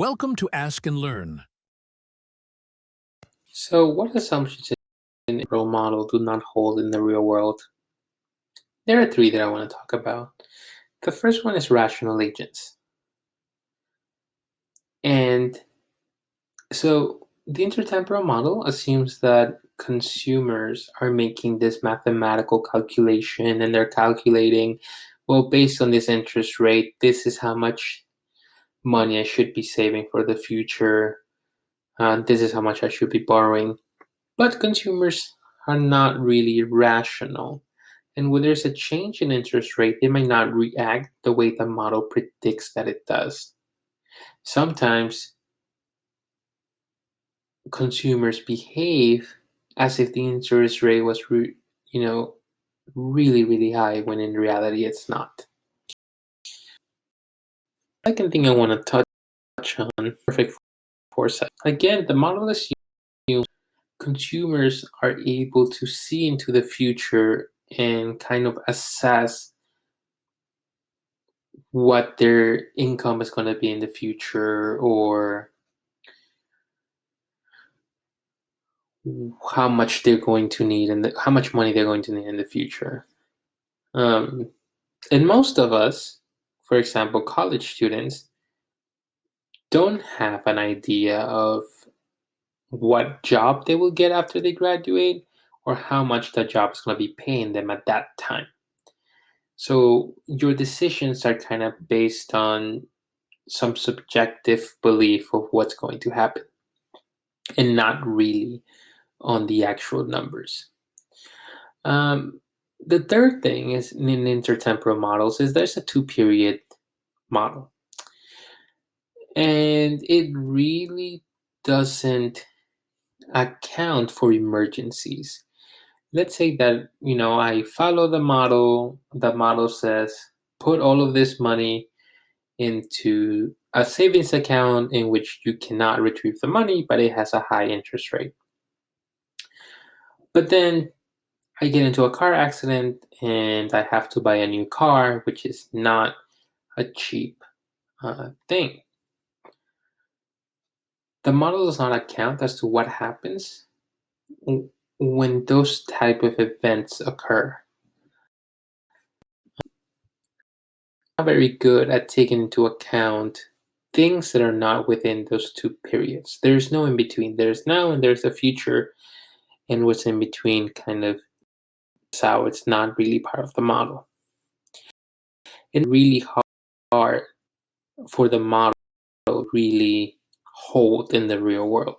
Welcome to Ask and Learn. So, what assumptions in a role model do not hold in the real world? There are three that I want to talk about. The first one is rational agents. And so, the intertemporal model assumes that consumers are making this mathematical calculation and they're calculating, well, based on this interest rate, this is how much money I should be saving for the future. This is how much I should be borrowing. But consumers are not really rational. And when there's a change in interest rate, they might not react the way the model predicts that it does. Sometimes consumers behave as if the interest rate was, really, really high when in reality it's not. Second thing I want to touch on, perfect foresight. Again, the model assumes consumers are able to see into the future and kind of assess what their income is going to be in the future, or how much they're going to need and how much money they're going to need in the future. Um, and most of us, for example, college students, don't have an idea of what job they will get after they graduate or how much that job is going to be paying them at that time. So your decisions are kind of based on some subjective belief of what's going to happen and not really on the actual numbers. Um, the third thing is in intertemporal models is there's a two-period model, and it really doesn't account for emergencies. Let's say that I follow the model. The model says put all of this money into a savings account in which you cannot retrieve the money, but it has a high interest rate. But then I get into a car accident and I have to buy a new car, which is not a cheap thing. The model does not account as to what happens when those type of events occur. Not very good at taking into account things that are not within those two periods. There's no in between. There's now and there's the future, and what's in between kind of is how it's not really part of the model. It's really hard for the model to really hold in the real world.